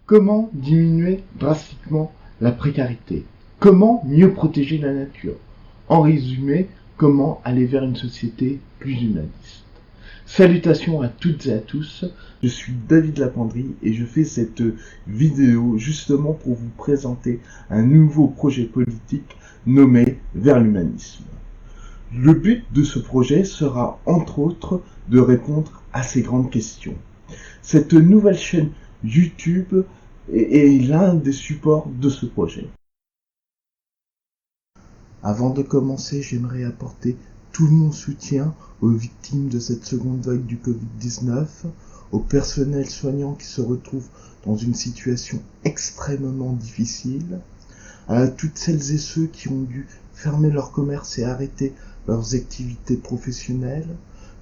Comment diminuer drastiquement la précarité? Comment mieux protéger la nature? En résumé, comment aller vers une société plus humaniste? Salutations à toutes et à tous, je suis David Lapendrie et je fais cette vidéo justement pour vous présenter un nouveau projet politique nommé Vers l'humanisme. Le but de ce projet sera entre autres de répondre à ces grandes questions. Cette nouvelle chaîne YouTube est l'un des supports de ce projet. Avant de commencer, j'aimerais apporter tout mon soutien aux victimes de cette seconde vague du Covid-19, au personnel soignant qui se retrouve dans une situation extrêmement difficile, à toutes celles et ceux qui ont dû fermer leur commerce et arrêter leurs activités professionnelles.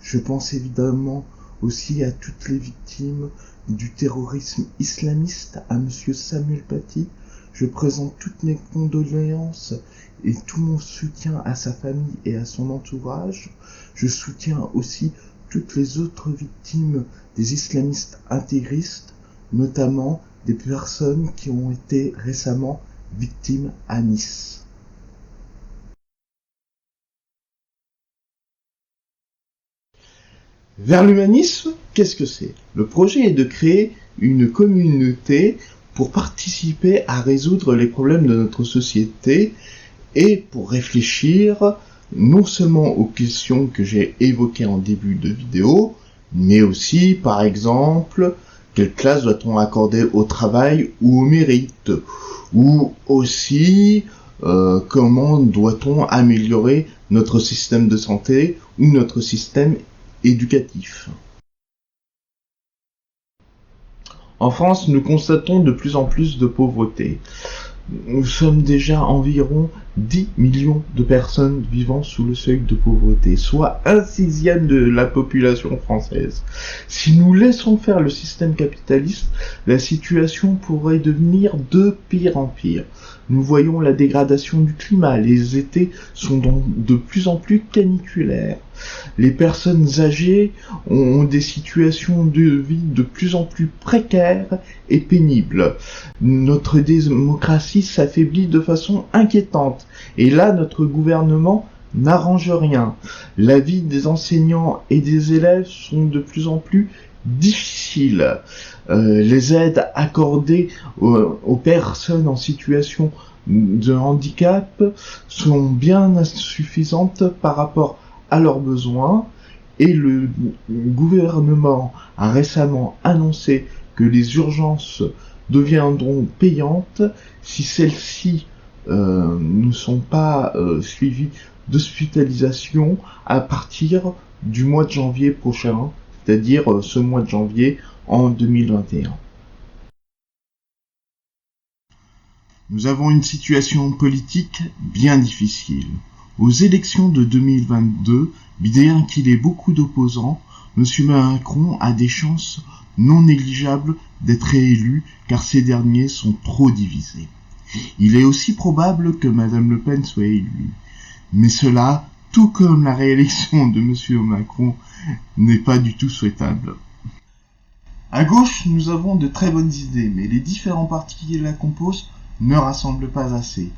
Je pense évidemment aussi à toutes les victimes du terrorisme islamiste, à monsieur Samuel Paty. Je présente toutes mes condoléances et tout mon soutien à sa famille et à son entourage. Je soutiens aussi toutes les autres victimes des islamistes intégristes, notamment des personnes qui ont été récemment victimes à Nice. Vers l'humanisme, qu'est-ce que c'est? Le projet est de créer une communauté pour participer à résoudre les problèmes de notre société et pour réfléchir non seulement aux questions que j'ai évoquées en début de vidéo, mais aussi, par exemple, quelle classe doit-on accorder au travail ou au mérite, ou aussi comment doit-on améliorer notre système de santé ou notre système éducatif. En France, nous constatons de plus en plus de pauvreté. Nous sommes déjà environ 10 millions de personnes vivant sous le seuil de pauvreté, soit 1/6 de la population française. Si nous laissons faire le système capitaliste, la situation pourrait devenir de pire en pire. Nous voyons la dégradation du climat, les étés sont donc de plus en plus caniculaires. Les personnes âgées ont des situations de vie de plus en plus précaires et pénibles. Notre démocratie s'affaiblit de façon inquiétante. Et là, notre gouvernement n'arrange rien. La vie des enseignants et des élèves sont de plus en plus difficiles. Les aides accordées aux personnes en situation de handicap sont bien insuffisantes par rapport à leurs besoins, et le gouvernement a récemment annoncé que les urgences deviendront payantes si celles-ci ne sont pas suivies d'hospitalisation à partir du mois de janvier prochain, c'est-à-dire ce mois de janvier en 2021. Nous avons une situation politique bien difficile. Aux élections de 2022, bien qu'il ait beaucoup d'opposants, M. Macron a des chances non négligeables d'être réélu car ces derniers sont trop divisés. Il est aussi probable que Mme Le Pen soit élue. Mais cela, tout comme la réélection de M. Macron, n'est pas du tout souhaitable. À gauche, nous avons de très bonnes idées, mais les différents partis qui la composent ne rassemblent pas assez.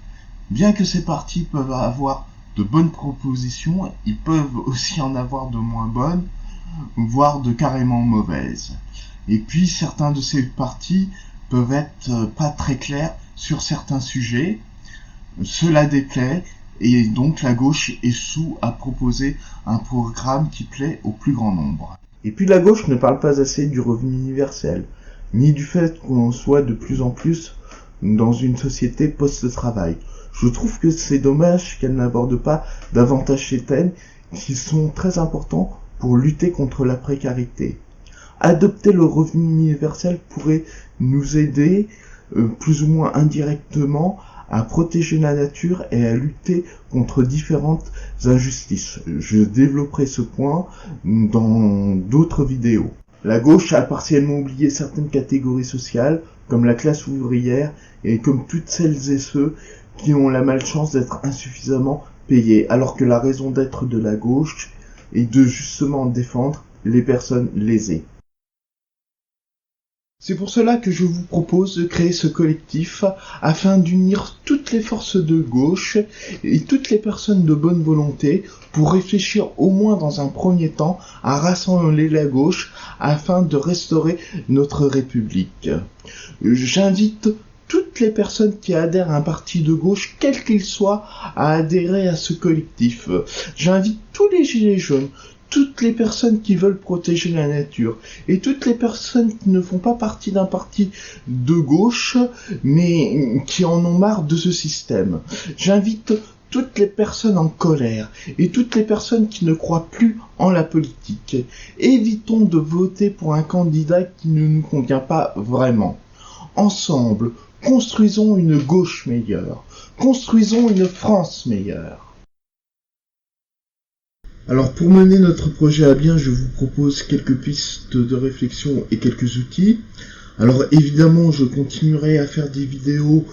Bien que ces partis peuvent avoir de bonnes propositions, ils peuvent aussi en avoir de moins bonnes, voire de carrément mauvaises. Et puis certains de ces partis peuvent être pas très clairs sur certains sujets, cela déplaît, et donc la gauche est sous à proposer un programme qui plaît au plus grand nombre. Et puis la gauche ne parle pas assez du revenu universel, ni du fait qu'on soit de plus en plus dans une société post-travail. Je trouve que c'est dommage qu'elle n'aborde pas davantage ces thèmes qui sont très importants pour lutter contre la précarité. Adopter le revenu universel pourrait nous aider, plus ou moins indirectement, à protéger la nature et à lutter contre différentes injustices. Je développerai ce point dans d'autres vidéos. La gauche a partiellement oublié certaines catégories sociales, comme la classe ouvrière et comme toutes celles et ceux qui ont la malchance d'être insuffisamment payés, alors que la raison d'être de la gauche est de justement défendre les personnes lésées. C'est pour cela que je vous propose de créer ce collectif afin d'unir toutes les forces de gauche et toutes les personnes de bonne volonté pour réfléchir au moins dans un premier temps à rassembler la gauche afin de restaurer notre République. J'invite toutes les personnes qui adhèrent à un parti de gauche, quel qu'il soit, à adhérer à ce collectif. J'invite tous les gilets jaunes, toutes les personnes qui veulent protéger la nature et toutes les personnes qui ne font pas partie d'un parti de gauche mais qui en ont marre de ce système. J'invite toutes les personnes en colère et toutes les personnes qui ne croient plus en la politique. Évitons de voter pour un candidat qui ne nous convient pas vraiment. Ensemble, construisons une gauche meilleure. Construisons une France meilleure. Alors pour mener notre projet à bien, je vous propose quelques pistes de réflexion et quelques outils. Alors évidemment, je continuerai à faire des vidéos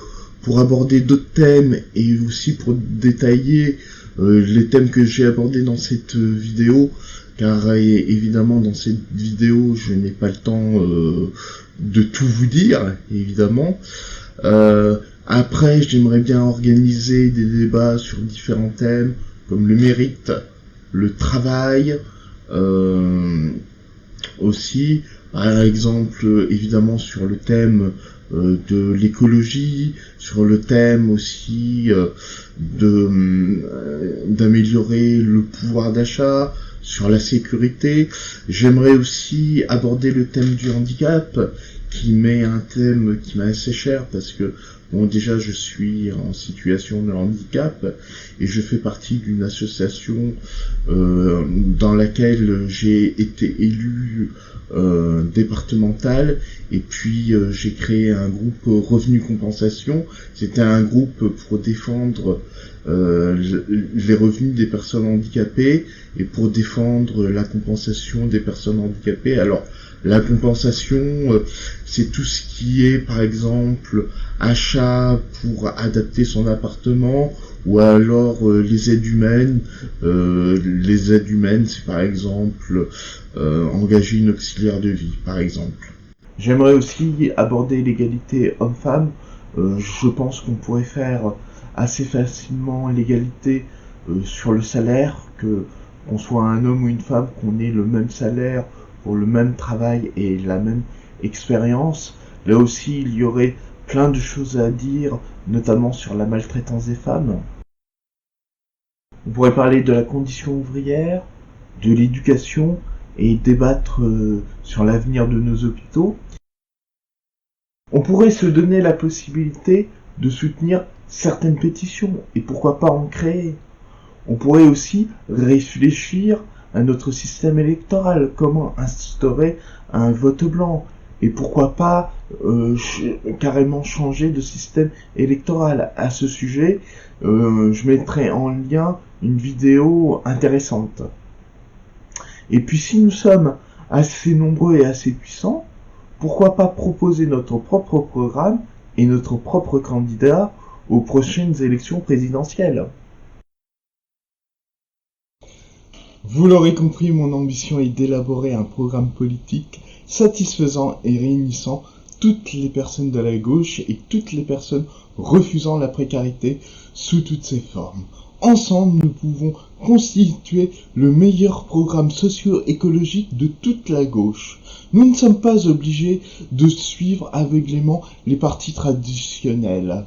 pour aborder d'autres thèmes et aussi pour détailler les thèmes que j'ai abordés dans cette vidéo, car évidemment dans cette vidéo, je n'ai pas le temps de tout vous dire, évidemment. Après, j'aimerais bien organiser des débats sur différents thèmes, comme le mérite, le travail, aussi, par exemple, évidemment sur le thème de l'écologie, sur le thème aussi d'améliorer le pouvoir d'achat, sur la sécurité. J'aimerais aussi aborder le thème du handicap, qui m'est un thème qui m'est assez cher parce que bon, déjà je suis en situation de handicap et je fais partie d'une association dans laquelle j'ai été élu départemental, et puis j'ai créé un groupe Revenu Compensation. C'était un groupe pour défendre les revenus des personnes handicapées et pour défendre la compensation des personnes handicapées. Alors la compensation, c'est tout ce qui est, par exemple, achat pour adapter son appartement, ou alors les aides humaines. Les aides humaines, c'est par exemple engager une auxiliaire de vie, par exemple. J'aimerais aussi aborder l'égalité homme-femme. Je pense qu'on pourrait faire assez facilement l'égalité sur le salaire, que qu'on soit un homme ou une femme, qu'on ait le même salaire pour le même travail et la même expérience. Là aussi, il y aurait plein de choses à dire, notamment sur la maltraitance des femmes. On pourrait parler de la condition ouvrière, de l'éducation et débattre sur l'avenir de nos hôpitaux. On pourrait se donner la possibilité de soutenir certaines pétitions et pourquoi pas en créer. On pourrait aussi réfléchir à notre système électoral, comment instaurer un vote blanc, et pourquoi pas carrément changer de système électoral. À ce sujet, je mettrai en lien une vidéo intéressante. Et puis si nous sommes assez nombreux et assez puissants, pourquoi pas proposer notre propre programme et notre propre candidat aux prochaines élections présidentielles. Vous l'aurez compris, mon ambition est d'élaborer un programme politique satisfaisant et réunissant toutes les personnes de la gauche et toutes les personnes refusant la précarité sous toutes ses formes. Ensemble, nous pouvons constituer le meilleur programme socio-écologique de toute la gauche. Nous ne sommes pas obligés de suivre aveuglément les partis traditionnels.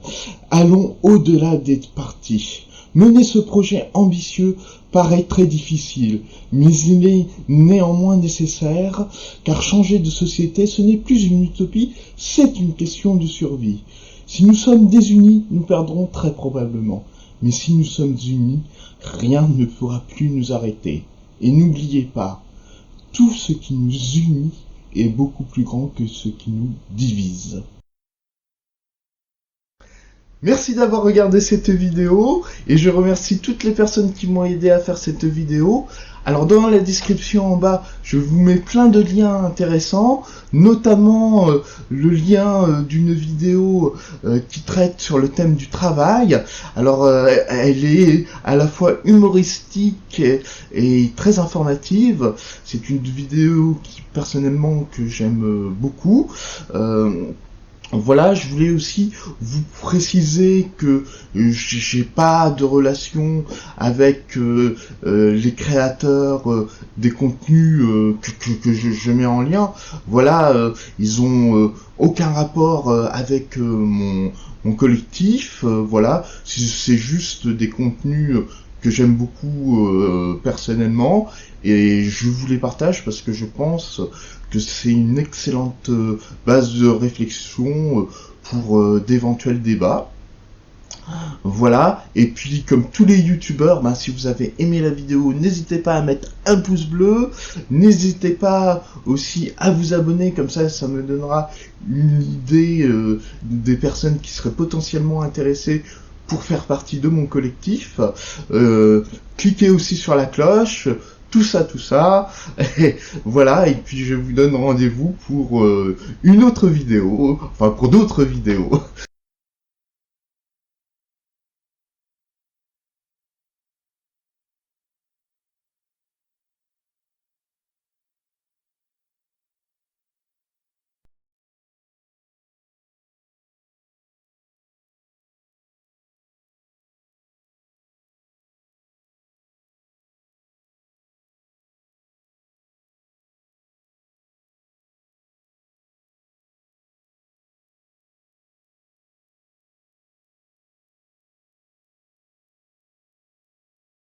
Allons au-delà des partis. Mener ce projet ambitieux paraît très difficile, mais il est néanmoins nécessaire, car changer de société, ce n'est plus une utopie, c'est une question de survie. Si nous sommes désunis, nous perdrons très probablement. Mais si nous sommes unis, rien ne pourra plus nous arrêter. Et n'oubliez pas, tout ce qui nous unit est beaucoup plus grand que ce qui nous divise. Merci d'avoir regardé cette vidéo et je remercie toutes les personnes qui m'ont aidé à faire cette vidéo. Alors dans la description en bas, je vous mets plein de liens intéressants, notamment le lien d'une vidéo qui traite sur le thème du travail. Alors elle est à la fois humoristique et très informative. C'est une vidéo qui personnellement que j'aime beaucoup. Voilà, je voulais aussi vous préciser que j'ai pas de relation avec les créateurs des contenus que je mets en lien. Voilà, ils ont aucun rapport avec mon collectif. Voilà, c'est juste des contenus que j'aime beaucoup personnellement et je vous les partage parce que je pense que c'est une excellente base de réflexion pour d'éventuels débats. Voilà, et puis comme tous les youtubeurs, si vous avez aimé la vidéo, n'hésitez pas à mettre un pouce bleu, n'hésitez pas aussi à vous abonner, comme ça me donnera une idée des personnes qui seraient potentiellement intéressées pour faire partie de mon collectif. Cliquez aussi sur la cloche, tout ça, et voilà, et puis je vous donne rendez-vous pour une autre vidéo, enfin pour d'autres vidéos.